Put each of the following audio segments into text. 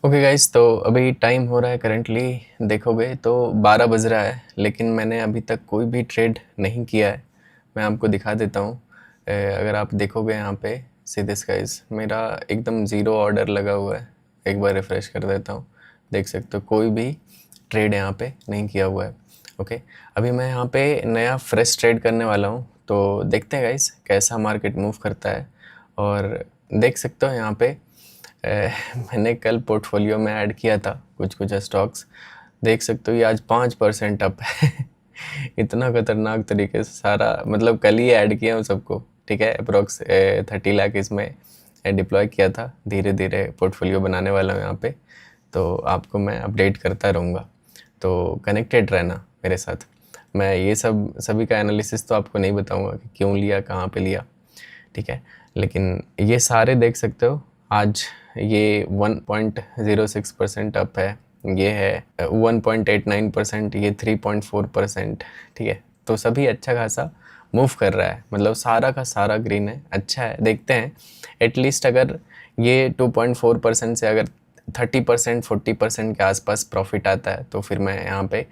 Okay guys, तो अभी time हो रहा है करंटली देखोगे तो 12 बज रहा है, लेकिन मैंने अभी तक कोई भी ट्रेड नहीं किया है। मैं आपको दिखा देता हूँ। अगर आप देखोगे यहाँ पे सीधे गाइस, मेरा एकदम ज़ीरो ऑर्डर लगा हुआ है। एक बार रिफ़्रेश कर देता हूँ, देख सकते हो कोई भी ट्रेड यहाँ पे नहीं किया हुआ है। ओके, अभी मैं यहाँ पे नया फ्रेश ट्रेड करने वाला हूँ, तो देखते हैं गाइस कैसा मार्केट मूव करता है। और देख सकते हो यहाँ पे मैंने कल पोर्टफोलियो में ऐड किया था कुछ कुछ स्टॉक्स। देख सकते हो ये आज 5% अप है। इतना खतरनाक तरीके से सारा, मतलब कल ही ऐड किया हूँ सबको, ठीक है। अप्रोक्स 30 लाख इसमें डिप्लॉय किया था। धीरे धीरे पोर्टफोलियो बनाने वाला हूँ यहाँ पे, तो आपको मैं अपडेट करता रहूँगा, तो कनेक्टेड रहना मेरे साथ। मैं ये सभी का एनालिसिस तो आपको नहीं बताऊँगा कि क्यों लिया, कहाँ पे लिया, ठीक है। लेकिन ये सारे देख सकते हो आज ये 1.06% अप है, ये है 1.89%, ये 3.4%, ठीक है। तो सभी अच्छा खासा मूव कर रहा है, मतलब सारा का सारा ग्रीन है, अच्छा है। देखते हैं एटलीस्ट अगर ये 2.4% से अगर 30% 40% के आसपास प्रॉफिट आता है तो फिर मैं यहाँ पे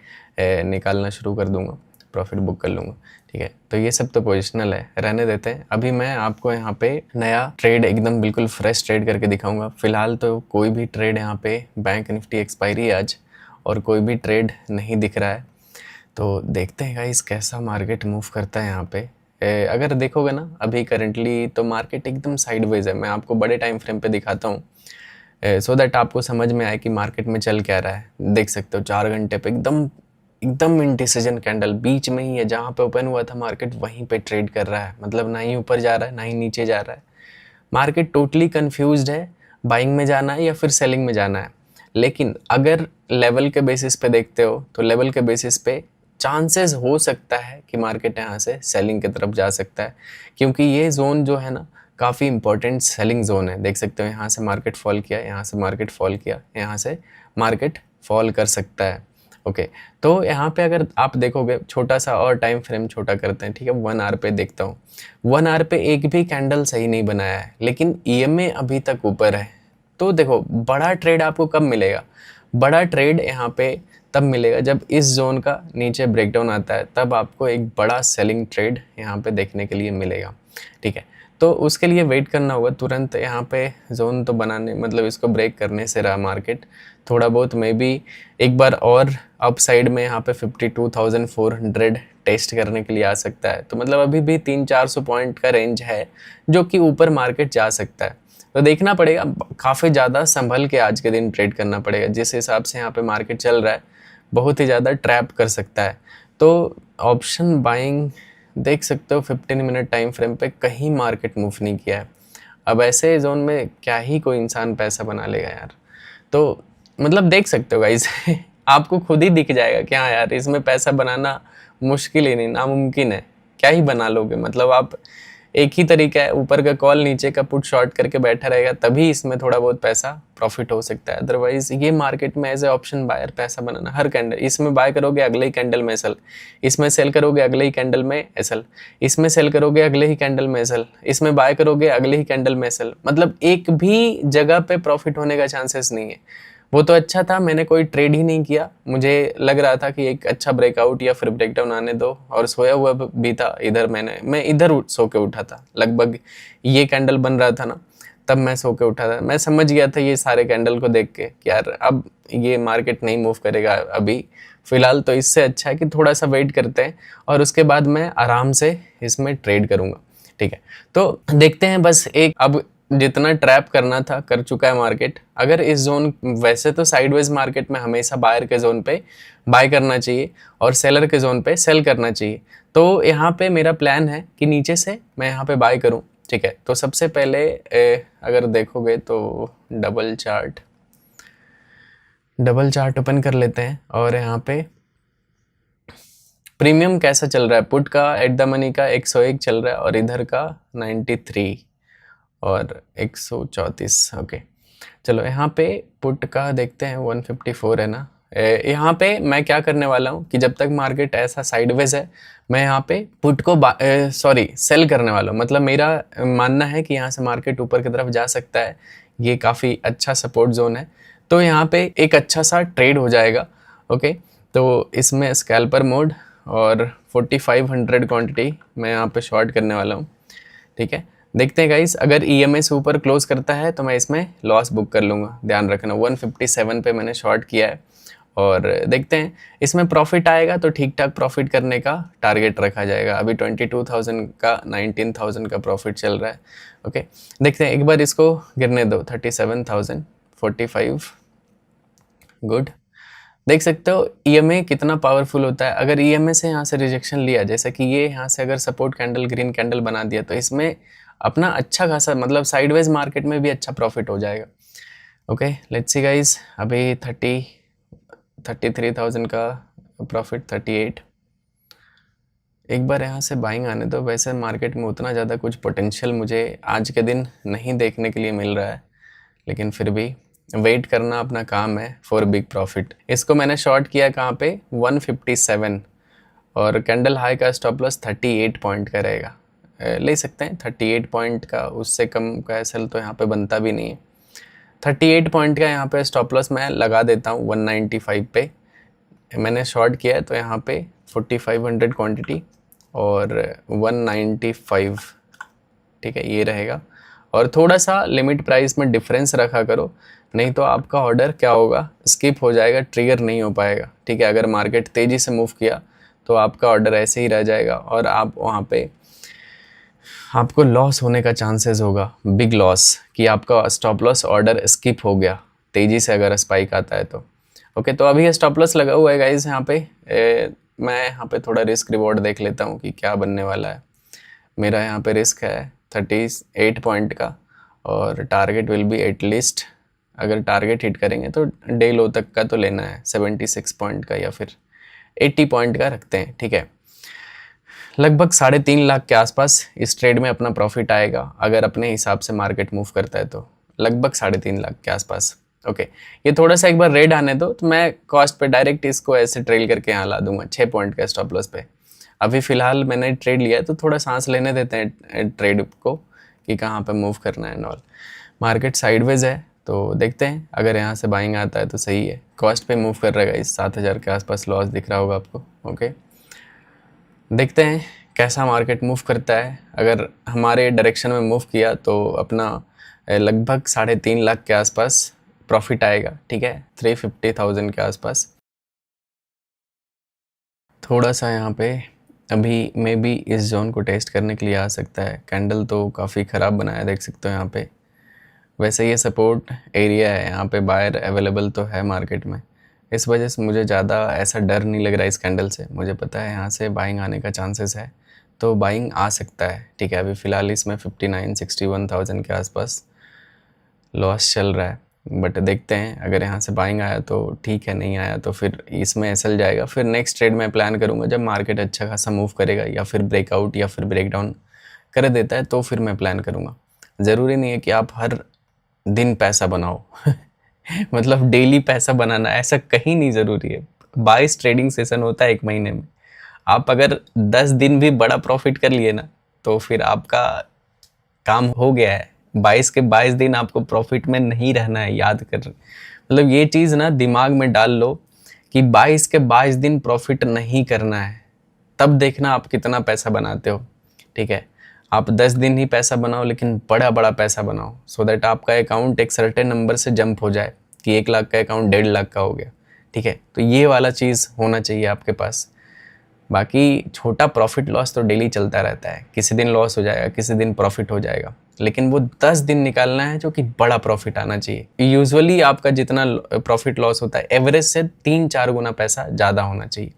निकालना शुरू कर दूँगा, प्रॉफिट बुक कर लूँगा, ठीक है। तो ये सब तो पोजिशनल है, रहने देते हैं। अभी मैं आपको यहाँ पे नया ट्रेड एकदम बिल्कुल फ्रेश ट्रेड करके दिखाऊंगा। फिलहाल तो कोई भी ट्रेड यहाँ पे, बैंक निफ्टी एक्सपायरी है आज और कोई भी ट्रेड नहीं दिख रहा है। तो देखते हैं गाइस कैसा मार्केट मूव करता है यहाँ पे। अगर देखोगे ना अभी करंटली तो मार्केट एकदम साइडवेज है। मैं आपको बड़े टाइम फ्रेम पे दिखाता हूँ सो दैट आपको समझ में आए कि मार्केट में चल क्या रहा है। देख सकते हो 4 घंटे पे एकदम एकदम इनडिसीजन कैंडल बीच में ही है, जहाँ पे ओपन हुआ था मार्केट वहीं पे ट्रेड कर रहा है। मतलब ना ही ऊपर जा रहा है ना ही नीचे जा रहा है। मार्केट टोटली कंफ्यूज्ड है, बाइंग में जाना है या फिर सेलिंग में जाना है। लेकिन अगर लेवल के बेसिस पे देखते हो तो लेवल के बेसिस पे चांसेस हो सकता है कि मार्केट यहाँ से सेलिंग की तरफ जा सकता है, क्योंकि ये जोन जो है ना काफ़ी इंपॉर्टेंट सेलिंग जोन है। देख सकते हो यहाँ से मार्केट फॉल किया, यहाँ से मार्केट फॉल किया, यहाँ से मार्केट फॉल कर सकता है। ओके, तो यहाँ पे अगर आप देखोगे छोटा सा और टाइम फ्रेम छोटा करते हैं, ठीक है। 1 आवर पे देखता हूँ, 1 आवर पे एक भी कैंडल सही नहीं बनाया है, लेकिन ईएमए अभी तक ऊपर है। तो देखो बड़ा ट्रेड आपको कब मिलेगा? बड़ा ट्रेड यहाँ पे तब मिलेगा जब इस जोन का नीचे ब्रेकडाउन आता है, तब आपको एक बड़ा सेलिंग ट्रेड यहाँ पे देखने के लिए मिलेगा, ठीक है। तो उसके लिए वेट करना होगा। तुरंत यहाँ पे जोन तो बनाने, मतलब इसको ब्रेक करने से रहा मार्केट थोड़ा बहुत मे बी एक बार और अप साइड में यहाँ पे 52,400 टेस्ट करने के लिए आ सकता है। तो मतलब अभी भी 300-400 पॉइंट का रेंज है जो कि ऊपर मार्केट जा सकता है। तो देखना पड़ेगा, काफ़ी ज़्यादा संभल के आज के दिन ट्रेड करना पड़ेगा। जिस हिसाब से यहाँ पे मार्केट चल रहा है बहुत ही ज़्यादा ट्रैप कर सकता है। तो ऑप्शन बाइंग देख सकते हो 15 मिनट टाइम फ्रेम पे कहीं मार्केट मूव नहीं किया है। अब ऐसे जोन में क्या ही कोई इंसान पैसा बना लेगा यार। तो मतलब देख सकते हो गाइस आपको खुद ही दिख जाएगा कि हाँ यार इसमें पैसा बनाना मुश्किल ही नहीं, नामुमकिन है। क्या ही बना लोगे, मतलब आप एक ही तरीका है, ऊपर का कॉल नीचे का पुट शॉर्ट करके बैठा रहेगा, तभी इसमें थोड़ा बहुत पैसा प्रॉफिट हो सकता है। अदरवाइज ये मार्केट में एज ए ऑप्शन बायर पैसा बनाना, हर कैंडल इसमें बाय करोगे अगले ही कैंडल में एसएल, इसमें सेल करोगे अगले ही कैंडल में एसएल, इसमें सेल करोगे अगले ही कैंडल में एसएल, इसमें बाय करोगे अगले ही कैंडल में एसएल। मतलब एक भी जगह पे प्रॉफिट होने का चांसेस नहीं है। वो तो अच्छा था, मैंने कोई ट्रेड ही नहीं किया। मुझे लग रहा था कि एक अच्छा ब्रेकआउट या फिर ब्रेकडाउन आने दो, और सोया हुआ भी था इधर। मैं इधर सो के उठा था, लगभग ये कैंडल बन रहा था ना, तब मैं सो के उठा था। मैं समझ गया था ये सारे कैंडल को देख के कि यार अब ये मार्केट नहीं मूव करेगा अभी फिलहाल। तो इससे अच्छा है कि थोड़ा सा वेट करते हैं और उसके बाद मैं आराम से इसमें ट्रेड करूँगा, ठीक है। तो देखते हैं, बस एक अब जितना ट्रैप करना था कर चुका है मार्केट। अगर इस जोन, वैसे तो साइडवेज मार्केट में हमेशा बायर के जोन पे बाय करना चाहिए और सेलर के जोन पे सेल करना चाहिए। तो यहाँ पे मेरा प्लान है कि नीचे से मैं यहाँ पे बाय करूँ, ठीक है। तो सबसे पहले अगर देखोगे तो डबल चार्ट ओपन कर लेते हैं और यहाँ पे प्रीमियम कैसा चल रहा है। पुट का एट द मनी का 101 चल रहा है और इधर का 93 और 134। ओके, चलो यहाँ पे पुट का देखते हैं 154 है ना, यहाँ पे मैं क्या करने वाला हूँ कि जब तक मार्केट ऐसा साइडवेज है, मैं यहाँ पे पुट को सेल करने वाला हूँ। मतलब मेरा मानना है कि यहाँ से मार्केट ऊपर की तरफ जा सकता है, ये काफ़ी अच्छा सपोर्ट जोन है, तो यहाँ पे एक अच्छा सा ट्रेड हो जाएगा। ओके, तो इसमें स्कैल्पर मोड और 4500 क्वांटिटी मैं यहाँ पे शॉर्ट करने वाला हूँ। ठीक है, देखते हैं गाइस, अगर EMA से ऊपर क्लोज करता है तो मैं इसमें लॉस बुक कर लूँगा। ध्यान रखना 157 पे मैंने शॉर्ट किया है, और देखते हैं इसमें प्रॉफिट आएगा तो ठीक ठाक प्रॉफिट करने का टारगेट रखा जाएगा। अभी 22,000 का 19,000 का प्रॉफिट चल रहा है। ओके, देखते हैं, एक बार इसको गिरने दो 37,045। गुड, देख सकते हो EMA कितना पावरफुल होता है। अगर EMA से यहाँ से रिजेक्शन लिया, जैसे कि ये यहाँ से अगर सपोर्ट कैंडल ग्रीन कैंडल बना दिया, तो इसमें अपना अच्छा खासा मतलब साइडवेज मार्केट में भी अच्छा प्रॉफिट हो जाएगा। ओके, लेट्स सी गाइस, अभी 33,000 का प्रॉफिट, 38। एक बार यहाँ से बाइंग आने दो। वैसे मार्केट में उतना ज़्यादा कुछ पोटेंशियल मुझे आज के दिन नहीं देखने के लिए मिल रहा है, लेकिन फिर भी वेट करना अपना काम है फॉर बिग प्रॉफिट। इसको मैंने शॉर्ट किया कहाँ पे, 157, और कैंडल हाई का स्टॉप लॉस 38 पॉइंट का रहेगा। ले सकते हैं 38 पॉइंट का, उससे कम का एसएल तो यहाँ पे बनता भी नहीं है। 38 पॉइंट का यहाँ पे स्टॉप लॉस मैं लगा देता हूँ 195 पे। मैंने शॉर्ट किया है तो यहाँ पे 4500 क्वांटिटी और 195, ठीक है, ये रहेगा। और थोड़ा सा लिमिट प्राइस में डिफरेंस रखा करो, नहीं तो आपका ऑर्डर क्या होगा, स्किप हो जाएगा, ट्रिगर नहीं हो पाएगा। ठीक है, अगर मार्केट तेज़ी से मूव किया तो आपका ऑर्डर ऐसे ही रह जाएगा और आप वहाँ पे आपको लॉस होने का चांसेस होगा, बिग लॉस, कि आपका स्टॉप लॉस ऑर्डर स्किप हो गया तेज़ी से अगर स्पाइक आता है तो। ओके, तो अभी ये स्टॉप लॉस लगा हुआ है गाइस यहाँ पे। मैं यहाँ पे थोड़ा रिस्क रिवॉर्ड देख लेता हूँ कि क्या बनने वाला है। मेरा यहाँ पे रिस्क है 38 पॉइंट का, और टारगेट विल बी एटलीस्ट, अगर टारगेट हिट करेंगे तो डे लो तक का तो लेना है 76 पॉइंट का या फिर 80 पॉइंट का रखते हैं। ठीक है, लगभग 3.5 लाख के आसपास इस ट्रेड में अपना प्रॉफिट आएगा अगर अपने हिसाब से मार्केट मूव करता है तो, लगभग 3.5 लाख के आसपास। ओके, ये थोड़ा सा एक बार रेड आने दो तो मैं कॉस्ट पे डायरेक्ट इसको ऐसे ट्रेल करके यहाँ ला दूंगा 6 पॉइंट का स्टॉप लॉस पे। अभी फ़िलहाल मैंने ट्रेड लिया है तो थोड़ा सांस लेने देते हैं ट्रेड को कि कहाँ पे मूव करना है एंड ऑल। मार्केट साइडवेज है तो देखते हैं, अगर यहाँ से बाइंग आता है तो सही है। कॉस्ट पे मूव कर रहेगा, इस 7,000 के आसपास लॉस दिख रहा होगा आपको। ओके, देखते हैं कैसा मार्केट मूव करता है। अगर हमारे डायरेक्शन में मूव किया तो अपना लगभग 3.5 लाख के आसपास प्रॉफिट आएगा। ठीक है, 350,000 के आसपास। थोड़ा सा यहाँ पे अभी मे बी इस जोन को टेस्ट करने के लिए आ सकता है। कैंडल तो काफ़ी ख़राब बनाया, देख सकते हो यहाँ पे। वैसे ये सपोर्ट एरिया है, यहाँ पे बायर अवेलेबल तो है मार्केट में, इस वजह से मुझे ज़्यादा ऐसा डर नहीं लग रहा है इस कैंडल से। मुझे पता है यहाँ से बाइंग आने का चांसेस है, तो बाइंग आ सकता है। ठीक है, अभी फ़िलहाल इसमें 59-61,000 के आसपास लॉस चल रहा है, बट देखते हैं अगर यहाँ से बाइंग आया तो ठीक है, नहीं आया तो फिर इसमें एसएल जाएगा। फिर नेक्स्ट ट्रेड मैं प्लान करूँगा जब मार्केट अच्छा खासा मूव करेगा या फिर ब्रेकआउट या फिर ब्रेकडाउन कर देता है तो फिर मैं प्लान करूँगा। ज़रूरी नहीं है कि आप हर दिन पैसा बनाओ मतलब डेली पैसा बनाना ऐसा कहीं नहीं ज़रूरी है। 22 ट्रेडिंग सेशन होता है एक महीने में, आप अगर 10 दिन भी बड़ा प्रॉफिट कर लिए ना तो फिर आपका काम हो गया है। 22 के 22 दिन आपको प्रॉफिट में नहीं रहना है, याद कर, मतलब ये चीज़ ना दिमाग में डाल लो कि 22 के 22 दिन प्रॉफिट नहीं करना है, तब देखना आप कितना पैसा बनाते हो। ठीक है, आप 10 दिन ही पैसा बनाओ लेकिन बड़ा बड़ा पैसा बनाओ, सो दैट आपका अकाउंट एक सर्टेन नंबर से जंप हो जाए कि 1 लाख का अकाउंट 1.5 लाख का हो गया। ठीक है, तो ये वाला चीज़ होना चाहिए आपके पास। बाकी छोटा प्रॉफिट लॉस तो डेली चलता रहता है, किसी दिन लॉस हो जाएगा, किसी दिन प्रॉफिट हो जाएगा, लेकिन वो 10 दिन निकालना है जो कि बड़ा प्रॉफिट आना चाहिए। यूजुअली आपका जितना प्रॉफिट लॉस होता है एवरेज से 3-4 गुना पैसा ज़्यादा होना चाहिए,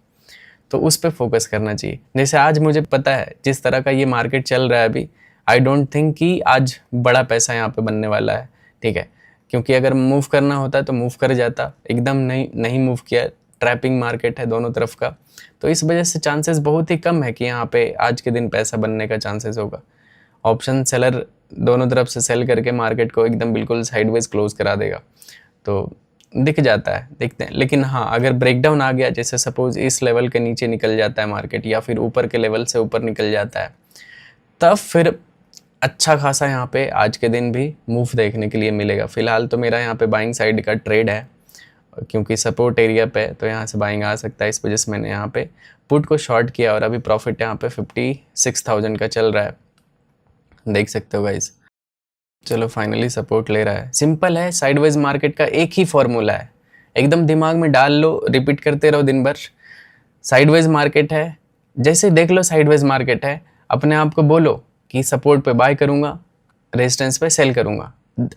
तो उस पर फोकस करना चाहिए। जैसे आज मुझे पता है जिस तरह का ये मार्केट चल रहा है अभी, आई डोंट थिंक कि आज बड़ा पैसा यहाँ पे बनने वाला है। ठीक है, क्योंकि अगर मूव करना होता तो मूव कर जाता, एकदम नहीं मूव किया। ट्रैपिंग मार्केट है दोनों तरफ का, तो इस वजह से चांसेस बहुत ही कम है कि यहाँ पे आज के दिन पैसा बनने का चांसेस होगा। ऑप्शन सेलर दोनों तरफ से सेल करके मार्केट को एकदम बिल्कुल साइडवेज क्लोज करा देगा। तो दिख जाता है, देखते हैं। लेकिन हाँ, अगर ब्रेकडाउन आ गया, जैसे सपोज इस लेवल के नीचे निकल जाता है मार्केट या फिर ऊपर के लेवल से ऊपर निकल जाता है, तब फिर अच्छा खासा यहाँ पे आज के दिन भी मूव देखने के लिए मिलेगा। फिलहाल तो मेरा यहाँ पे बाइंग साइड का ट्रेड है, क्योंकि सपोर्ट एरिया पे तो यहाँ से बाइंग आ सकता है, इस वजह से मैंने यहाँ पे पुट को शॉर्ट किया और अभी प्रॉफिट यहाँ पे 56,000 का चल रहा है, देख सकते हो गाइस। चलो फाइनली सपोर्ट ले रहा है। सिंपल है, साइडवेज मार्केट का एक ही फॉर्मूला है, एकदम दिमाग में डाल लो, रिपीट करते रहो दिन भर। साइडवेज मार्केट है, जैसे देख लो साइडवेज मार्केट है, अपने आप को बोलो कि सपोर्ट पे बाय करूंगा, रेजिस्टेंस पे सेल करूंगा,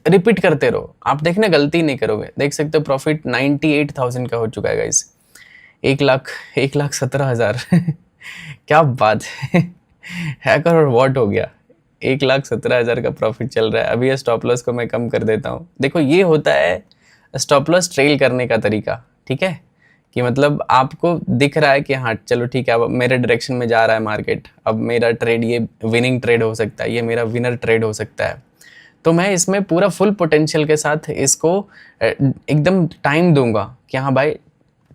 रिपीट करते रहो, आप देखना गलती नहीं करोगे। देख सकते हो प्रॉफिट 98,000 का हो चुका है गाइस, 1,17,000 क्या बात है, हैकर और वॉट हो गया, 1,17,000 का प्रॉफिट चल रहा है। अभी ये स्टॉप लॉस को मैं कम कर देता हूँ। देखो ये होता है स्टॉप लॉस ट्रेल करने का तरीका, ठीक है, कि मतलब आपको दिख रहा है कि हाँ चलो ठीक है, अब मेरे डायरेक्शन में जा रहा है मार्केट, अब मेरा ट्रेड ये विनिंग ट्रेड हो सकता है, ये मेरा विनर ट्रेड हो सकता है, तो मैं इसमें पूरा फुल पोटेंशियल के साथ इसको एकदम टाइम दूंगा कि हाँ भाई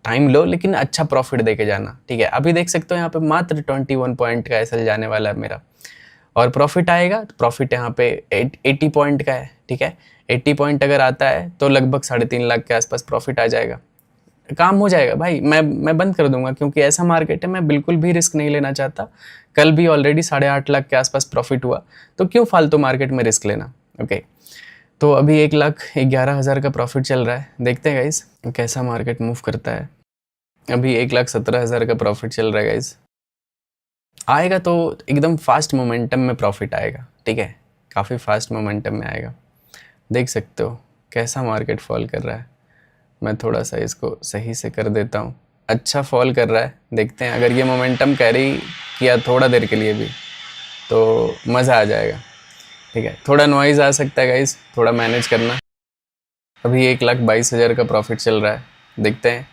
टाइम लो, लेकिन अच्छा प्रॉफिट दे के जाना, ठीक है। अभी देख सकते हो यहाँ पे मात्र 21 पॉइंट का एसएल जाने वाला है मेरा, और प्रॉफिट आएगा तो प्रॉफिट यहाँ पे 80 पॉइंट का है, ठीक है। 80 पॉइंट अगर आता है तो लगभग 3.5 लाख के आसपास प्रॉफिट आ जाएगा, काम हो जाएगा भाई। मैं बंद कर दूंगा, क्योंकि ऐसा मार्केट है, मैं बिल्कुल भी रिस्क नहीं लेना चाहता। कल भी ऑलरेडी 8.5 लाख के आसपास प्रॉफिट हुआ, तो क्यों फालतू मार्केट में रिस्क लेना। ओके, तो अभी 1,11,000 का प्रॉफिट चल रहा है, देखते हैं गाइस कैसा मार्केट मूव करता है। अभी 1,17,000 का प्रॉफिट चल रहा है गाइस, आएगा तो एकदम फास्ट मोमेंटम में प्रॉफिट आएगा, ठीक है, काफ़ी फास्ट मोमेंटम में आएगा। देख सकते हो कैसा मार्केट फॉल कर रहा है। मैं थोड़ा सा इसको सही से कर देता हूँ, अच्छा फॉल कर रहा है। देखते हैं अगर ये मोमेंटम कैरी किया थोड़ा देर के लिए भी तो मज़ा आ जाएगा, ठीक है। थोड़ा नॉइज़ आ सकता है गाइस, थोड़ा मैनेज करना। अभी 1,22,000 का प्रॉफिट चल रहा है, देखते हैं।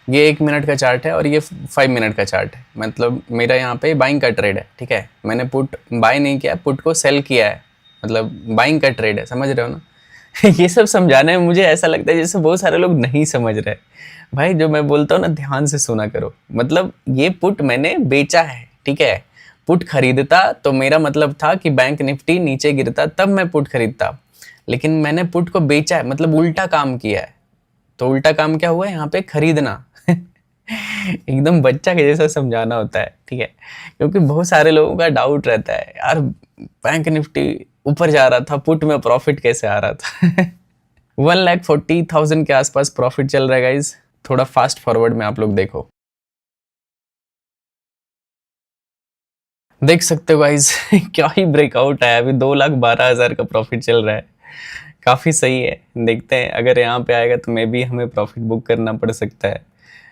ये 1 मिनट का चार्ट है और ये 5 मिनट का चार्ट है, मतलब मेरा यहाँ पे बाइंग का ट्रेड है, ठीक है। मैंने पुट बाय नहीं किया, पुट को सेल किया है, मतलब बाइंग का ट्रेड है, समझ रहे हो ना। ये सब समझाने में मुझे ऐसा लगता है जैसे बहुत सारे लोग नहीं समझ रहे। भाई जो मैं बोलता हूँ ना, ध्यान से सुना करो। मतलब ये पुट मैंने बेचा है, ठीक है। पुट खरीदता तो मेरा मतलब था कि बैंक निफ्टी नीचे गिरता तब मैं पुट खरीदता, लेकिन मैंने पुट को बेचा है, मतलब उल्टा काम किया है। तो उल्टा काम क्या हुआ है यहाँ पे, खरीदना। एकदम बच्चा के जैसा समझाना होता है, ठीक है, क्योंकि बहुत सारे लोगों का डाउट रहता है यार, बैंक निफ्टी ऊपर जा रहा था, पुट में प्रॉफिट कैसे आ रहा था। 1,40,000 के आसपास प्रॉफिट चल रहा है गाइज। थोड़ा फास्ट फॉरवर्ड में आप लोग देखो, देख सकते हो गाइज क्या ही ब्रेकआउट है। अभी 2,12,000 का प्रॉफिट चल रहा है, काफ़ी सही है। देखते हैं अगर यहाँ पे आएगा तो मे भी हमें प्रॉफिट बुक करना पड़ सकता है।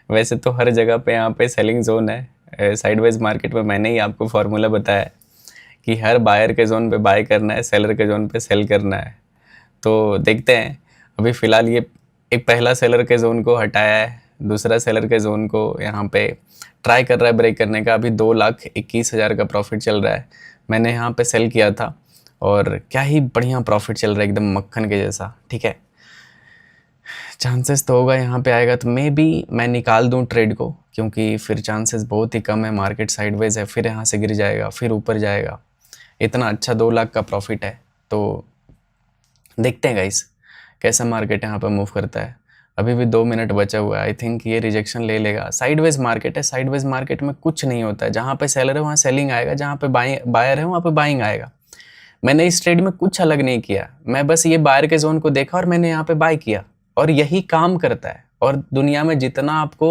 वैसे तो हर जगह पे यहाँ पे सेलिंग जोन है। साइडवेज मार्केट में मैंने ही आपको फार्मूला बताया कि हर बायर के जोन पे बाय करना है, सेलर के जोन पे सेल करना है। तो देखते हैं, अभी फ़िलहाल ये एक पहला सेलर के जोन को हटाया है, दूसरा सेलर के जोन को यहाँ पे ट्राई कर रहा है ब्रेक करने का। अभी 2,21,000 का प्रॉफिट चल रहा है, मैंने यहाँ पे सेल किया था और क्या ही बढ़िया प्रॉफिट चल रहा है, एकदम मक्खन के जैसा, ठीक है। चांसेस तो होगा यहाँ पे आएगा तो मे बी मैं निकाल दूँ ट्रेड को, क्योंकि फिर चांसेस बहुत ही कम है। मार्केट साइडवेज है, फिर यहाँ से गिर जाएगा, फिर ऊपर जाएगा। इतना अच्छा 2 लाख का प्रॉफिट है, तो देखते हैं गाइस कैसा मार्केट यहाँ पर मूव करता है। अभी भी 2 मिनट बचा हुआ है, आई थिंक ये रिजेक्शन ले लेगा। साइडवेज मार्केट है, साइडवेज मार्केट में कुछ नहीं होता है। जहाँ पे सेलर है वहाँ सेलिंग आएगा, जहाँ पे बायर है वहाँ पे बाइंग आएगा। मैंने इस ट्रेड में कुछ अलग नहीं किया, मैं बस ये बायर के जोन को देखा और मैंने यहाँ पे बाय किया, और यही काम करता है। और दुनिया में जितना आपको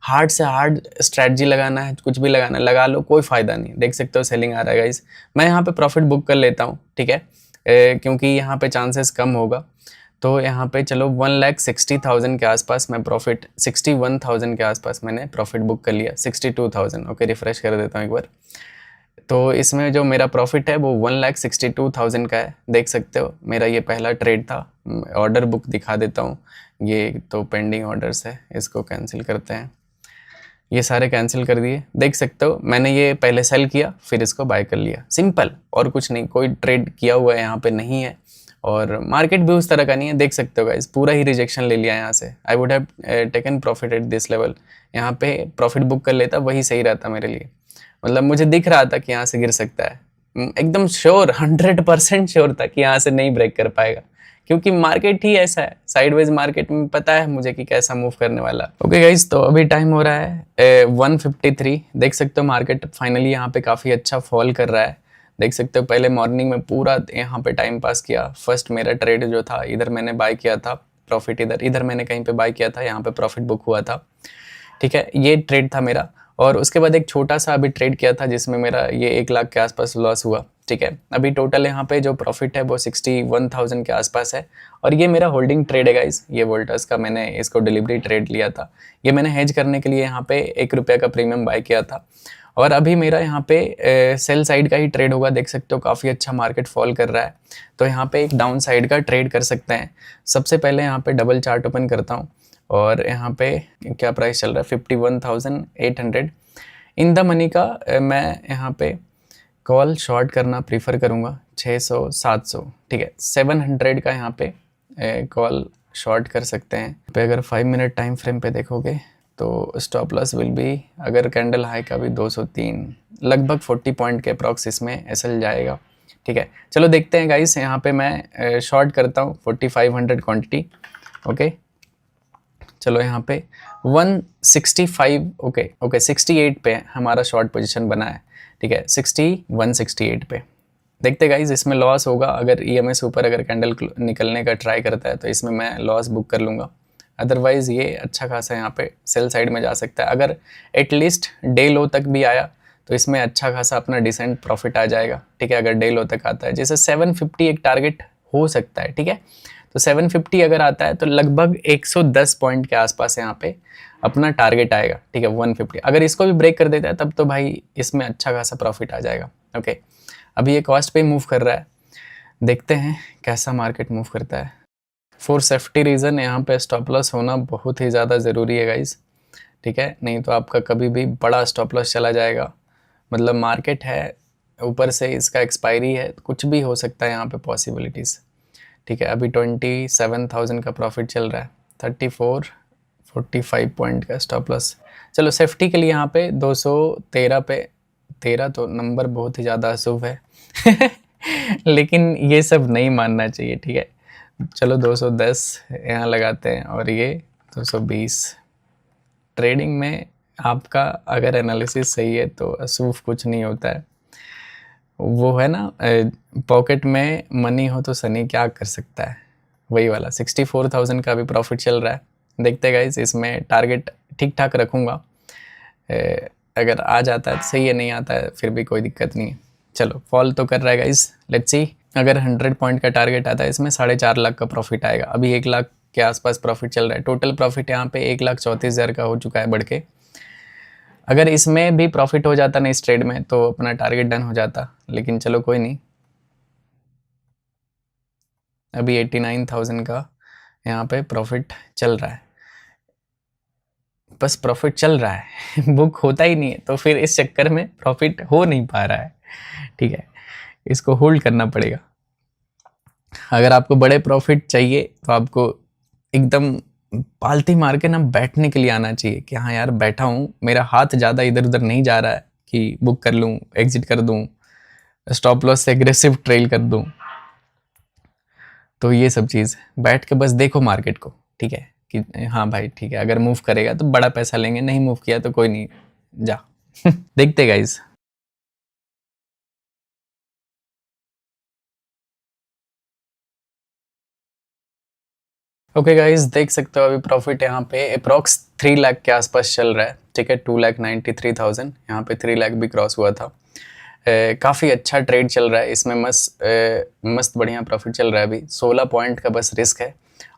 हार्ड से हार्ड स्ट्रैटेजी लगाना है, कुछ भी लगाना है, लगा लो, कोई फ़ायदा नहीं। देख सकते हो सेलिंग आ रहा है गाइस, मैं यहाँ पे प्रॉफिट बुक कर लेता हूँ, ठीक है, क्योंकि यहाँ पे चांसेस कम होगा। तो यहाँ पे चलो 1,60,000 के आसपास मैं प्रॉफिट, 61,000 के आसपास मैंने प्रॉफिट बुक कर लिया, 62,000। ओके, रिफ्रेश कर देता हूँ एक बार। तो इसमें जो मेरा प्रॉफिट है वो 1,62,000 का है, देख सकते हो। मेरा ये पहला ट्रेड था। ऑर्डर बुक दिखा देता हूँ, ये तो पेंडिंग ऑर्डर्स है, इसको कैंसिल करते हैं। ये सारे कैंसिल कर दिए, देख सकते हो। मैंने ये पहले सेल किया, फिर इसको बाय कर लिया, सिंपल, और कुछ नहीं, कोई ट्रेड किया हुआ यहाँ पे नहीं है। और मार्केट भी उस तरह का नहीं है, देख सकते हो गाइस, पूरा ही रिजेक्शन ले लिया यहाँ से। I would have taken profit at this level, यहाँ पे प्रॉफिट बुक कर लेता, वही सही रहता मेरे लिए। मतलब मुझे दिख रहा था कि यहाँ से गिर सकता है, एकदम श्योर 100% श्योर था कि यहाँ से नहीं ब्रेक कर पाएगा, क्योंकि मार्केट ही ऐसा है, साइडवेज मार्केट में पता है मुझे कि कैसा मूव करने वाला। ओके गाइस, तो अभी टाइम हो रहा है 1:53। देख सकते हो मार्केट फाइनली यहाँ पे काफ़ी अच्छा फॉल कर रहा है। देख सकते हो पहले मॉर्निंग में पूरा यहाँ पे टाइम पास किया। फर्स्ट मेरा ट्रेड जो था इधर मैंने बाय किया था, प्रॉफिट इधर मैंने कहीं पे बाय किया था, यहाँ पे प्रॉफिट बुक हुआ था। ठीक है, ये ट्रेड था मेरा। और उसके बाद एक छोटा सा अभी ट्रेड किया था जिसमें मेरा ये 1 लाख के आसपास लॉस हुआ। ठीक है, अभी टोटल यहाँ पे जो प्रॉफिट है वो 61,000 के आसपास है। और ये मेरा होल्डिंग ट्रेड है गाइस, ये वोल्टस का मैंने इसको डिलीवरी ट्रेड लिया था। ये मैंने हेज करने के लिए यहाँ पे 1 रुपये का प्रीमियम बाय किया था। और अभी मेरा यहाँ पे सेल साइड का ही ट्रेड होगा। देख सकते हो काफ़ी अच्छा मार्केट फॉल कर रहा है, तो यहाँ पे एक डाउन साइड का ट्रेड कर सकते हैं। सबसे पहले यहाँ पे डबल चार्ट ओपन करता हूँ और यहाँ पे क्या प्राइस चल रहा है 51,800 इन द मनी का। मैं यहाँ पे कॉल शॉर्ट करना प्रीफर करूँगा 600-700। ठीक है, 700 का यहाँ पे कॉल शॉर्ट कर सकते हैं। पे अगर 5 मिनट टाइम फ्रेम पे देखोगे तो स्टॉप लॉस विल बी, अगर कैंडल हाई का भी 203, लगभग 40 पॉइंट के अप्रॉक्स इसमें एसएल जाएगा। ठीक है, चलो देखते हैं गाइस। यहाँ पे मैं शॉर्ट करता हूँ 4500 क्वांटिटी। ओके, चलो यहाँ पे 165 ओके 68 पे हमारा शॉर्ट पोजीशन बना है। ठीक है, 168 पे देखते गाइज, इसमें लॉस होगा अगर ईएमएस ऊपर अगर कैंडल निकलने का ट्राई करता है तो इसमें मैं लॉस बुक कर लूँगा। अदरवाइज़ ये अच्छा खासा यहाँ पे सेल साइड में जा सकता है। अगर एटलीस्ट डे लो तक भी आया तो इसमें अच्छा खासा अपना डिसेंट प्रॉफिट आ जाएगा। ठीक है, अगर डे लो तक आता है, जैसे 750 एक टारगेट हो सकता है। ठीक है, तो 750 अगर आता है तो लगभग 110 पॉइंट के आसपास यहाँ पे अपना टारगेट आएगा। ठीक है, 150 अगर इसको भी ब्रेक कर देता है तब तो भाई इसमें अच्छा खासा प्रॉफिट आ जाएगा। ओके, अभी ये कॉस्ट पे मूव कर रहा है, देखते हैं कैसा मार्केट मूव करता है। फॉर सेफ्टी रीज़न यहाँ पे स्टॉप लॉस होना बहुत ही ज़्यादा ज़रूरी है गाइज। ठीक है, नहीं तो आपका कभी भी बड़ा स्टॉप लॉस चला जाएगा। मतलब मार्केट है, ऊपर से इसका एक्सपायरी है, कुछ भी हो सकता है यहाँ पे पॉसिबिलिटीज़। ठीक है, अभी 27,000 का प्रॉफिट चल रहा है, 45 पॉइंट का स्टॉप लॉस। चलो सेफ्टी के लिए यहाँ पे 213 पे, 13 तो नंबर बहुत ही ज़्यादा अशुभ है लेकिन ये सब नहीं मानना चाहिए। ठीक है, चलो 210 यहाँ लगाते हैं और ये 220। ट्रेडिंग में आपका अगर एनालिसिस सही है तो अशुभ कुछ नहीं होता है। वो है ना, पॉकेट में मनी हो तो सनी क्या कर सकता है, वही वाला। 64,000 का भी प्रॉफिट चल रहा है। देखते गाइस, इसमें टारगेट ठीक ठाक रखूँगा। अगर आ जाता है तो सही है, नहीं आता है फिर भी कोई दिक्कत नहीं है। चलो फॉल तो कर रहा है गाइस, लेट्स सी। अगर 100 पॉइंट का टारगेट आता है इसमें 4.5 लाख का प्रॉफिट आएगा। अभी 1 लाख के आसपास प्रॉफिट चल रहा है। टोटल प्रॉफिट यहाँ पे 1,34,000 का हो चुका है बढ़ के। अगर इसमें भी प्रॉफिट हो जाता ना इस ट्रेड में तो अपना टारगेट डन हो जाता, लेकिन चलो कोई नहीं। अभी 89,000 का यहाँ पे प्रॉफिट चल रहा है, बस प्रॉफिट चल रहा है बुक होता ही नहीं है, तो फिर इस चक्कर में प्रॉफिट हो नहीं पा रहा है। ठीक है, इसको होल्ड करना पड़ेगा। अगर आपको बड़े प्रॉफिट चाहिए तो आपको एकदम पालती मार के ना बैठने के लिए आना चाहिए कि हाँ यार बैठा हूँ, मेरा हाथ ज़्यादा इधर उधर नहीं जा रहा है कि बुक कर लूँ, एग्जिट कर दूँ, स्टॉप लॉस से एग्रेसिव ट्रेल कर दूँ। तो ये सब चीज़ बैठ के बस देखो मार्केट को। ठीक है, कि हाँ भाई ठीक है, अगर मूव करेगा तो बड़ा पैसा लेंगे, नहीं मूव किया तो कोई नहीं, जा देखते गाइज। ओके गाइज, देख सकते हो अभी प्रॉफिट यहाँ पे अप्रॉक्स 3 लाख के आसपास चल रहा है। ठीक है, 2,93,000, यहाँ पे 3 लाख भी क्रॉस हुआ था। काफ़ी अच्छा ट्रेड चल रहा है इसमें, मस्त बढ़िया प्रॉफिट चल रहा है। अभी 16 पॉइंट का बस रिस्क है,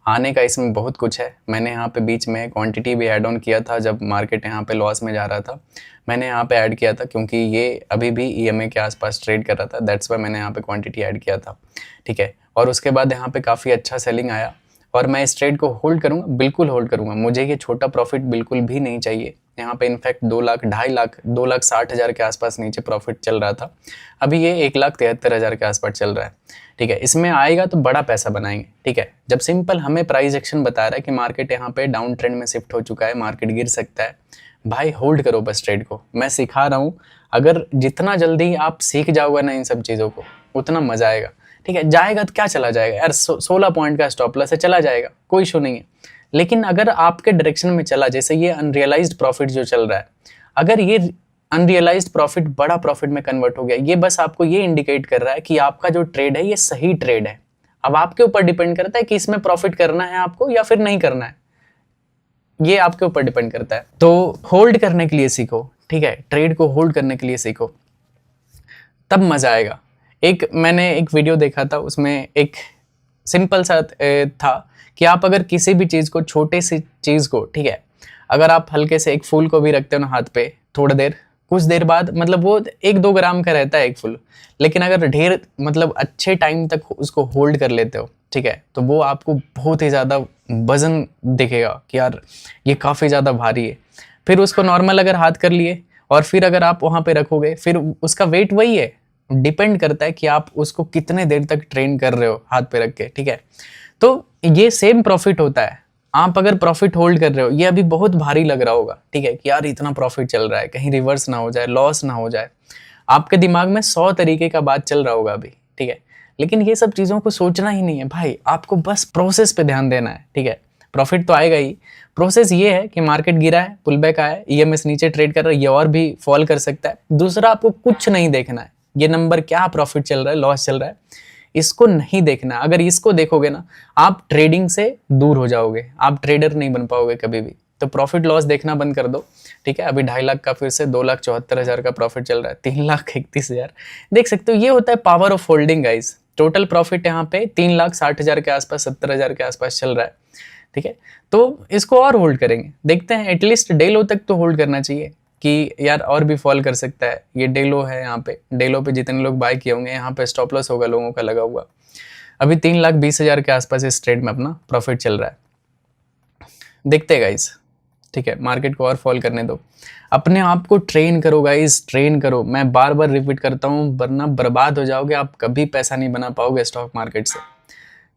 आने का इसमें बहुत कुछ है। मैंने यहाँ पे बीच में क्वांटिटी भी ऐड ऑन किया था जब मार्केट यहाँ पे लॉस में जा रहा था, मैंने यहाँ पे ऐड किया था क्योंकि ये अभी भी ईएमए के आसपास ट्रेड कर रहा था, दैट्स वाई मैंने यहाँ पे क्वांटिटी ऐड किया था। ठीक है, और उसके बाद यहाँ पे काफ़ी अच्छा सेलिंग आया और मैं इस ट्रेड को होल्ड करूँगा, बिल्कुल होल्ड करूँगा। मुझे ये छोटा प्रॉफिट बिल्कुल भी नहीं चाहिए। यहाँ पे इनफैक्ट 2 लाख, 2.5 लाख, 2,60,000 के आसपास नीचे प्रॉफिट चल रहा था। अभी ये 1,73,000 के आसपास चल रहा है, ठीक है। इसमें आएगा तो बड़ा पैसा बनाएंगे, ठीक है। जब सिंपल हमें प्राइस एक्शन बता रहा है कि मार्केट यहाँ पे डाउन ट्रेंड में शिफ्ट हो चुका है, मार्केट गिर सकता है, भाई होल्ड करो बस ट्रेड को। मैं सिखा रहा हूँ, अगर जितना जल्दी आप सीख जाओगे ना इन सब चीज़ों को, उतना मजा आएगा, ठीक है। जाएगा तो क्या चला जाएगा यार, 16 पॉइंट का स्टॉप लॉस है, चला जाएगा, कोई इशू नहीं है। लेकिन अगर आपके डायरेक्शन में चला, जैसे ये अनरियलाइज्ड प्रॉफिट जो चल रहा है, अगर ये अनरियलाइज्ड प्रॉफिट बड़ा प्रॉफिट में कन्वर्ट हो गया, ये बस आपको ये इंडिकेट कर रहा है कि आपका जो ट्रेड है ये सही ट्रेड है। अब आपके ऊपर डिपेंड करता है कि इसमें प्रॉफिट करना है आपको या फिर नहीं करना है, ये आपके ऊपर डिपेंड करता है। तो होल्ड करने के लिए सीखो, ठीक है, ट्रेड को होल्ड करने के लिए सीखो, तब मजा आएगा। मैंने एक वीडियो देखा था, उसमें एक सिंपल सा था कि आप अगर किसी भी चीज़ को, छोटे सी चीज़ को, ठीक है, अगर आप हल्के से एक फूल को भी रखते हो ना हाथ पे, थोड़ा देर, कुछ देर बाद, मतलब वो 1-2 ग्राम का रहता है एक फूल, लेकिन अगर ढेर मतलब अच्छे टाइम तक उसको होल्ड कर लेते हो, ठीक है, तो वो आपको बहुत ही ज़्यादा वजन दिखेगा कि यार ये काफ़ी ज़्यादा भारी है। फिर उसको नॉर्मल अगर हाथ कर लिए और फिर अगर आप वहाँ पे रखोगे, फिर उसका वेट वही है, डिपेंड करता है कि आप उसको कितने देर तक ट्रेन कर रहे हो हाथ पे रख के, ठीक है। तो ये सेम प्रॉफिट होता है। आप अगर प्रॉफिट होल्ड कर रहे हो, ये अभी बहुत भारी लग रहा होगा, ठीक है, कि यार इतना प्रॉफिट चल रहा है, कहीं रिवर्स ना हो जाए, लॉस ना हो जाए, आपके दिमाग में 100 तरीके का बात चल रहा होगा अभी, ठीक है। लेकिन ये सब चीज़ों को सोचना ही नहीं है भाई, आपको बस प्रोसेस पे ध्यान देना है, ठीक है। प्रॉफिट तो आएगा ही, प्रोसेस ये है कि मार्केट गिरा है, पुल बैक आया है, ईएमएस नीचे ट्रेड कर रहा है, ये और भी फॉल कर सकता है। दूसरा, आपको कुछ नहीं देखना है, ये नंबर क्या प्रॉफिट चल रहा है, लॉस चल रहा है, इसको नहीं देखना। अगर इसको देखोगे ना, आप ट्रेडिंग से दूर हो जाओगे, आप ट्रेडर नहीं बन पाओगे कभी भी। तो प्रॉफिट लॉस देखना बंद कर दो, ठीक है। अभी 2.5 लाख का फिर से 2,74,000 का प्रॉफिट चल रहा है, 3,31,000 देख सकते हो। ये होता है power of holding guys. Total profit यहाँ पे 3,60,000 के आसपास, 70,000 के आसपास चल रहा है, ठीक है। तो इसको और होल्ड करेंगे, देखते हैं, एटलीस्ट डे लो तक तो होल्ड करना चाहिए कि यार और भी फॉल कर सकता है। ये डे लो है, यहाँ पे डे लो पे जितने लोग बाय किए होंगे, यहाँ पे स्टॉप लॉस होगा लोगों का लगा हुआ। अभी 3,20,000 के आसपास इस ट्रेड में अपना प्रॉफिट चल रहा है, देखते हैं गाइस, ठीक है। मार्केट को और फॉल करने दो, अपने आप को ट्रेन करो गाइस, ट्रेन करो। मैं बार बार रिपीट करता हूँ, वरना बर्बाद हो जाओगे, आप कभी पैसा नहीं बना पाओगे स्टॉक मार्केट से।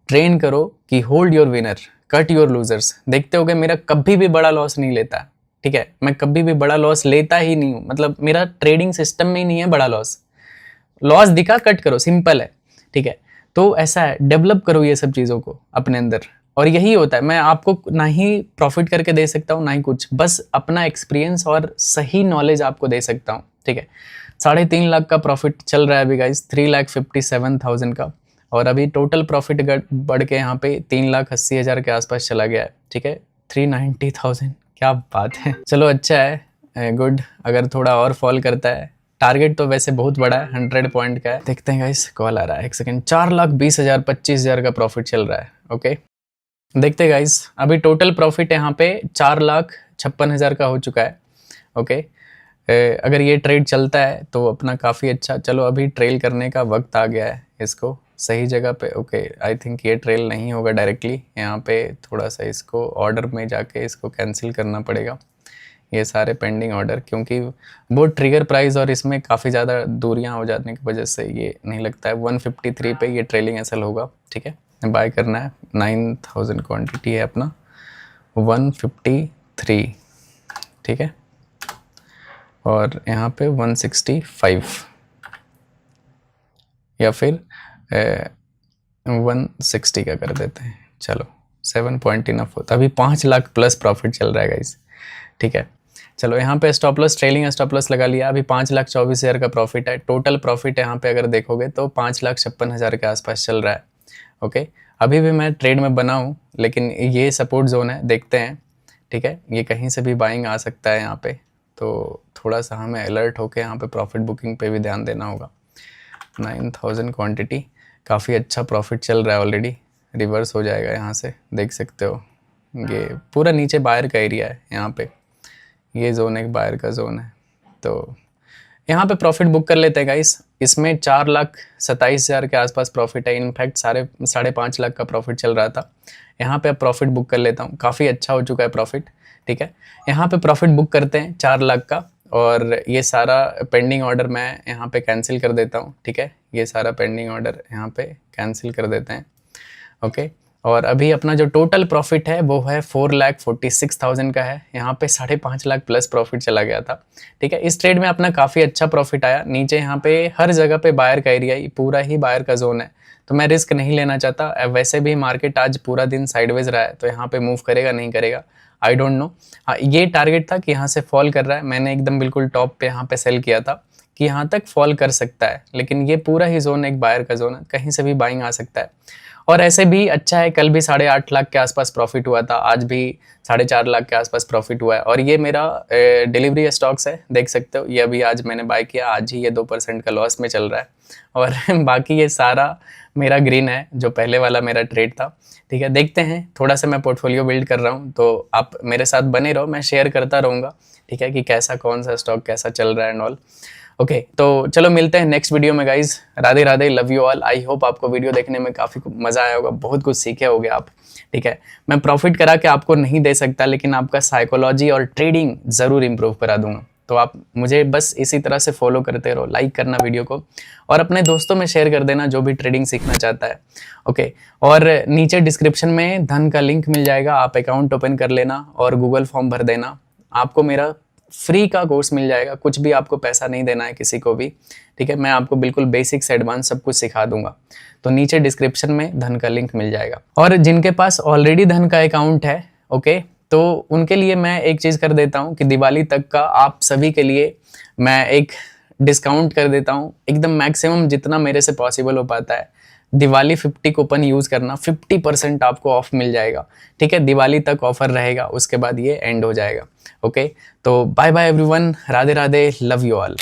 ट्रेन करो कि hold your winner, cut your losers. देखते होगे मेरा कभी भी बड़ा लॉस नहीं लेता, ठीक है, मैं कभी भी बड़ा लॉस लेता ही नहीं हूँ, मतलब मेरा ट्रेडिंग सिस्टम में ही नहीं है बड़ा लॉस। लॉस दिखा, कट करो, सिंपल है, ठीक है। तो ऐसा है, डेवलप करो ये सब चीज़ों को अपने अंदर, और यही होता है। मैं आपको ना ही प्रॉफिट करके दे सकता हूँ, ना ही कुछ, बस अपना एक्सपीरियंस और सही नॉलेज आपको दे सकता हूँ, ठीक है। 3.5 लाख का प्रॉफिट चल रहा है अभी गाइस, 3,57,000 का, और अभी टोटल प्रॉफिट बढ़ के यहाँ पे 3,80,000 के आसपास चला गया है, ठीक है। 390,000, क्या बात है। चलो अच्छा है, गुड। अगर थोड़ा और फॉल करता है, टारगेट तो वैसे बहुत बड़ा है, 100 पॉइंट का है। देखते हैं गाइस, कॉल आ रहा है, एक सेकंड। 4,20,000, 25,000 का प्रॉफिट चल रहा है, ओके। देखते हैं गाइस, अभी टोटल प्रॉफिट यहाँ पे 4,56,000 का हो चुका है, ओके। अगर ये ट्रेड चलता है तो अपना काफ़ी अच्छा। चलो अभी ट्रेल करने का वक्त आ गया है, इसको सही जगह पे, ओके। आई थिंक ये ट्रेल नहीं होगा डायरेक्टली, यहाँ पे थोड़ा सा इसको ऑर्डर में जाके इसको कैंसिल करना पड़ेगा, ये सारे पेंडिंग ऑर्डर, क्योंकि वो ट्रिगर प्राइस और इसमें काफ़ी ज़्यादा दूरियां हो जाने की वजह से ये नहीं लगता है। 153 पे ये ट्रेलिंग एसएल होगा, ठीक है। बाय करना है, 9,000 क्वांटिटी है अपना, 153, ठीक है, और यहाँ पे 165 या फिर 160 का कर देते हैं। चलो 7 पॉइंट इनफ होता, अभी 5 लाख प्लस प्रॉफिट चल रहा है गाइस, ठीक है। चलो यहाँ पे stop loss, trailing stop loss लगा लिया, अभी 5,24,000 का प्रॉफिट है। टोटल प्रॉफिट यहाँ पे अगर देखोगे तो 5,56,000 के आसपास चल रहा है, ओके। अभी भी मैं ट्रेड में बना हूँ, लेकिन ये सपोर्ट जोन है, देखते हैं, ठीक है। ये कहीं से भी बाइंग आ सकता है यहाँ पे, तो थोड़ा सा हमें अलर्ट होकर यहाँ पे प्रॉफिट बुकिंग पे भी ध्यान देना होगा। 9,000 क्वांटिटी, काफ़ी अच्छा प्रॉफिट चल रहा है ऑलरेडी, रिवर्स हो जाएगा यहाँ से, देख सकते हो। ये पूरा नीचे बायर का एरिया है, यहाँ पे ये जोन एक बायर का जोन है, तो यहाँ पे प्रॉफिट बुक कर लेते हैं गाइस। इसमें 4,27,000 के आसपास प्रॉफिट है। इनफैक्ट 5.5 लाख का प्रॉफिट चल रहा था। यहाँ पे अब प्रॉफिट बुक कर लेता हूँ, काफ़ी अच्छा हो चुका है प्रॉफिट। ठीक है, यहाँ पे प्रॉफिट बुक करते हैं 4 लाख का, और ये सारा पेंडिंग ऑर्डर मैं यहाँ पे कैंसिल कर देता हूँ। ठीक है, ये सारा पेंडिंग ऑर्डर यहाँ पे कैंसिल कर देते हैं। ओके, और अभी अपना जो टोटल प्रॉफिट है वो है 4,46,000 का है। यहाँ पे 5.5 लाख प्लस प्रॉफिट चला गया था। ठीक है, इस ट्रेड में अपना काफ़ी अच्छा प्रॉफिट आया। नीचे यहाँ पे हर जगह पे बायर का एरिया, पूरा ही बायर का जोन है, तो मैं रिस्क नहीं लेना चाहता। वैसे भी मार्केट आज पूरा दिन साइडवेज रहा है, तो यहाँ पे मूव करेगा नहीं करेगा आई डोंट नो। हाँ, ये टारगेट था कि यहाँ से फॉल कर रहा है, मैंने एकदम बिल्कुल टॉप पे यहाँ पे सेल किया था कि यहाँ तक फॉल कर सकता है, लेकिन ये पूरा ही जोन एक बायर का जोन है, कहीं से भी बाइंग आ सकता है। और ऐसे भी अच्छा है, कल भी 8.5 लाख के आसपास प्रॉफिट हुआ था, आज भी 4.5 लाख के आसपास प्रॉफिट हुआ है। और ये मेरा डिलीवरी स्टॉक्स है, देख सकते हो। ये अभी आज मैंने बाय किया, आज ही ये 2% का लॉस में चल रहा है। और बाकी ये सारा मेरा ग्रीन है, जो पहले वाला मेरा ट्रेड था। ठीक है, देखते हैं, थोड़ा सा मैं पोर्टफोलियो बिल्ड कर रहा हूँ, तो आप मेरे साथ बने रहो, मैं शेयर करता रहूँगा। ठीक है, कि कैसा कौन सा स्टॉक कैसा चल रहा है एंड ऑल। ओके, तो चलो मिलते हैं नेक्स्ट वीडियो में guys. Radhe Radhe, love you all. I hope आपको वीडियो देखने में काफ़ी मज़ा आया होगा, बहुत कुछ सीखे होगे आप। ठीक है, मैं प्रॉफिट करा के आपको नहीं दे सकता, लेकिन आपका साइकोलॉजी और ट्रेडिंग ज़रूर इंप्रूव करा दूंगा। तो आप मुझे बस इसी तरह से फॉलो करते रहो, लाइक करना वीडियो को, और अपने दोस्तों में शेयर कर देना जो भी ट्रेडिंग सीखना चाहता है। ओके, और नीचे डिस्क्रिप्शन में धन का लिंक मिल जाएगा, आप अकाउंट ओपन कर लेना और गूगल फॉर्म भर देना। आपको मेरा फ्री का कोर्स मिल जाएगा, कुछ भी आपको पैसा नहीं देना है किसी को भी। ठीक है, मैं आपको बिल्कुल बेसिक से एडवांस सब कुछ सिखा दूंगा। तो नीचे डिस्क्रिप्शन में धन का लिंक मिल जाएगा। और जिनके पास ऑलरेडी धन का अकाउंट है, ओके, तो उनके लिए मैं एक चीज़ कर देता हूँ कि दिवाली तक का आप सभी के लिए मैं एक डिस्काउंट कर देता हूँ, एकदम मैक्सिमम जितना मेरे से पॉसिबल हो पाता है। दिवाली 50 कूपन यूज़ करना, 50% आपको ऑफ मिल जाएगा। ठीक है, दिवाली तक ऑफर रहेगा, उसके बाद ये एंड हो जाएगा। ओके, तो bye bye everyone, Radhe Radhe, love you all.